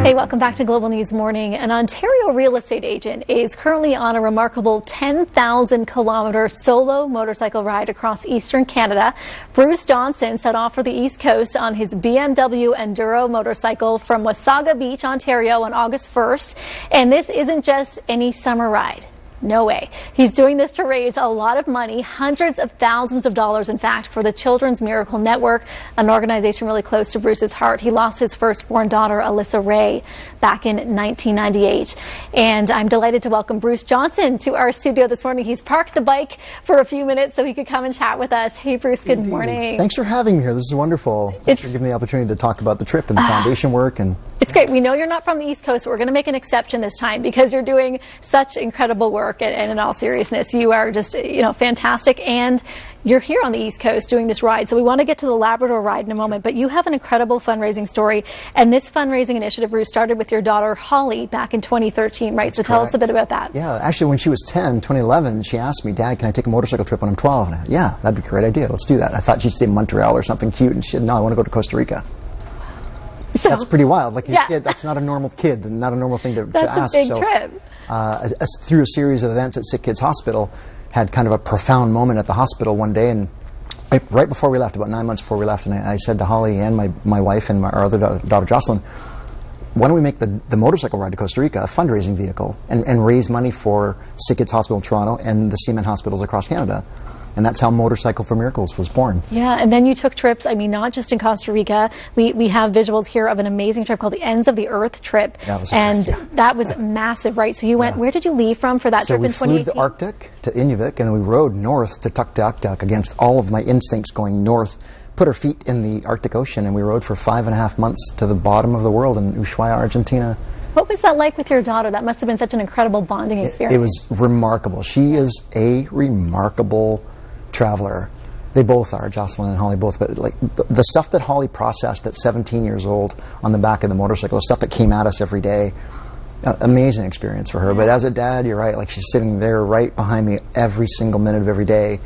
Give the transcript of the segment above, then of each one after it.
Hey, welcome back to Global News Morning. An Ontario real estate agent is currently on a remarkable 10,000-kilometer solo motorcycle ride across eastern Canada. Bruce Johnson set off for the East Coast on his BMW Enduro motorcycle from Wasaga Beach, Ontario on August 1st. And this isn't just any summer ride. No way. He's doing this to raise a lot of money, hundreds of thousands of dollars, in fact, for the Children's Miracle Network, an organization really close to Bruce's heart. He lost his firstborn daughter, Alyse Ray, back in 1998. And I'm delighted to welcome Bruce Johnson to our studio this morning. He's parked the bike for a few minutes so he could come and chat with us. Hey, Bruce, good morning. Thanks for having me here. This is wonderful. Thanks for giving me the opportunity to talk about the trip and the foundation work. And it's great. We know you're not from the East Coast. We're going to make an exception this time because you're doing such incredible work. And in all seriousness, you are just, fantastic. And you're here on the East Coast doing this ride. So we want to get to the Labrador ride in a moment. But you have an incredible fundraising story. And this fundraising initiative, Bruce, started with your daughter, Holly, back in 2013, right? So tell us a bit about that. Yeah, actually, when she was 10, 2011, she asked me, Dad, can I take a motorcycle trip when I'm 12? And yeah, that'd be a great idea. Let's do that. I thought she'd say Montreal or something cute. And she said, no, I want to go to Costa Rica. So, that's pretty wild. Like, yeah. Kid, that's not a normal kid, not a normal thing to ask. That's a big trip. Through a series of events at Sick Kids Hospital, had kind of a profound moment at the hospital one day, and right before we left, about 9 months before we left, and I said to Holly and my wife and our other daughter Jocelyn, why don't we make the motorcycle ride to Costa Rica a fundraising vehicle and raise money for Sick Kids Hospital in Toronto and the Seaman hospitals across Canada. And that's how Motorcycle for Miracles was born. Yeah, and then you took trips, not just in Costa Rica. We have visuals here of an amazing trip called the Ends of the Earth trip. That was massive, right? So you went, where did you leave from for that trip in 2018? So we flew to the Arctic, to Inuvik, and we rode north to Tuktoyaktuk against all of my instincts going north, put our feet in the Arctic Ocean, and we rode for 5.5 months to the bottom of the world in Ushuaia, Argentina. What was that like with your daughter? That must have been such an incredible bonding experience. It was remarkable. She is a remarkable traveler. They both are, Jocelyn and Holly both, but like the stuff that Holly processed at 17 years old on the back of the motorcycle, the stuff that came at us every day, amazing experience for her. But as a dad, you're right, like she's sitting there right behind me every single minute of every day.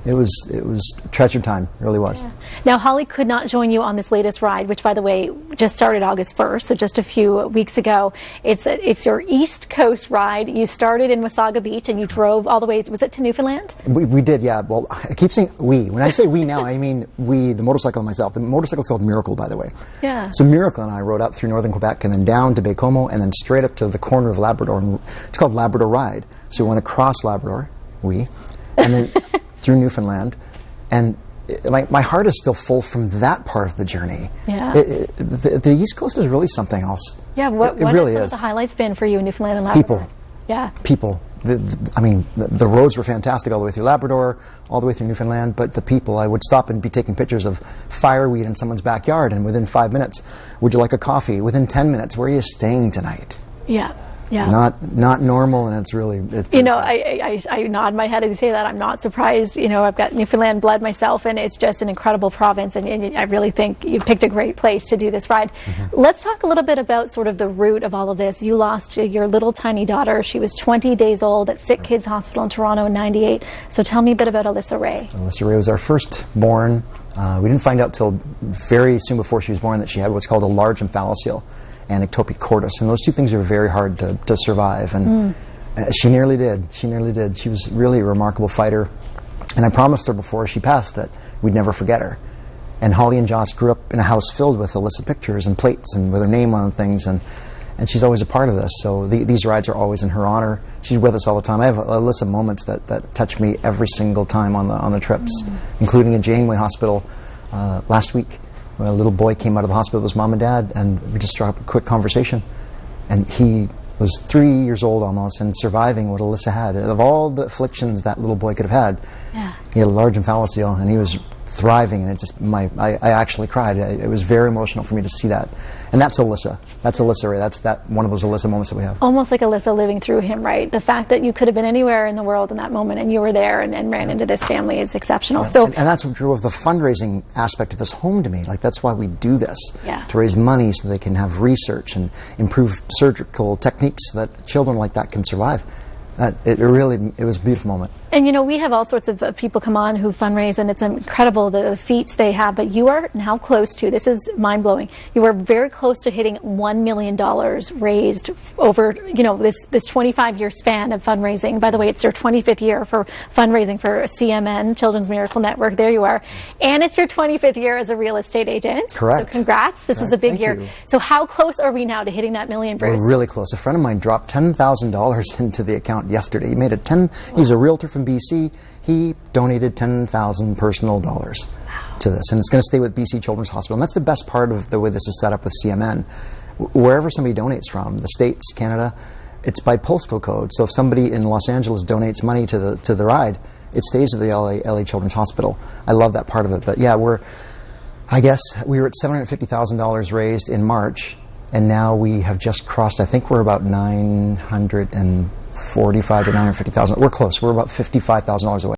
It was treasure time, it really was. Yeah. Now, Holly could not join you on this latest ride, which, by the way, just started August 1st, so just a few weeks ago. It's your East Coast ride. You started in Wasaga Beach, and you drove all the way, was it to Newfoundland? We did, yeah. Well, I keep saying we. When I say we now, I mean we, the motorcycle and myself. The motorcycle's called Miracle, by the way. Yeah. So Miracle and I rode up through northern Quebec and then down to Baie-Comeau and then straight up to the corner of Labrador. And it's called Labrador Ride. So we went across Labrador, and then through Newfoundland, and my heart is still full from that part of the journey. Yeah. The East Coast is really something else. Yeah, what really have some of the highlights been for you in Newfoundland and Labrador? People. Yeah. People. The roads were fantastic all the way through Labrador, all the way through Newfoundland, but the people, I would stop and be taking pictures of fireweed in someone's backyard, and within 5 minutes, would you like a coffee? Within 10 minutes, where are you staying tonight? Yeah. Yeah. Not normal, and it's really... I nod my head as you say that. I'm not surprised. I've got Newfoundland blood myself, and it's just an incredible province, and I really think you picked a great place to do this ride. Mm-hmm. Let's talk a little bit about sort of the root of all of this. You lost your little tiny daughter. She was 20 days old at Sick Kids Hospital in Toronto in 98. So tell me a bit about Alyse Ray. Alyse Ray was our firstborn. We didn't find out till very soon before she was born that she had what's called a large emphalocele and ectopic cordis, and those two things are very hard to survive, and she nearly did. She was really a remarkable fighter, and I promised her before she passed that we'd never forget her. And Holly and Joss grew up in a house filled with Alyse pictures and plates and with her name on things, and she's always a part of this, so these rides are always in her honor. She's with us all the time. I have a list of moments that touch me every single time on the trips, including in Janeway Hospital last week. A little boy came out of the hospital with his mom and dad, and we just struck up a quick conversation. And he was 3 years old almost and surviving what Alyse had. Of all the afflictions that little boy could have had, he had a large emphalocele, and he was thriving, and it just, I actually cried. It was very emotional for me to see that. And that's Alyse. That's Alyse Ray. That's one of those Alyse moments that we have. Almost like Alyse living through him, right? The fact that you could have been anywhere in the world in that moment and you were there and ran into this family is exceptional. Yeah. And that's what drew the fundraising aspect of this home to me. Like, that's why we do this, to raise money so they can have research and improve surgical techniques so that children like that can survive. It was a beautiful moment. And you know, we have all sorts of people come on who fundraise, and it's incredible the feats they have, but you are now close to, this is mind-blowing, you are very close to hitting $1 million raised over, you know, this 25-year span of fundraising. By the way, it's your 25th year for fundraising for CMN, Children's Miracle Network. There you are. And it's your 25th year as a real estate agent. Correct. So congrats. This is a big Thank year. you. So how close are we now to hitting that million, Bruce? We're really close. A friend of mine dropped $10,000 into the account yesterday. He made it he's a realtor from BC. He donated 10,000 personal dollars to this, and it's going to stay with BC Children's Hospital. And that's the best part of the way this is set up with CMN. Wherever somebody donates from, the States, Canada, it's by postal code. So if somebody in Los Angeles donates money to the ride, it stays with the LA Children's Hospital. I love that part of it. But yeah, I guess we were at $750,000 raised in March, and now we have just crossed, I think we're about 945 to 950,000. We're close. We're about $55,000 away.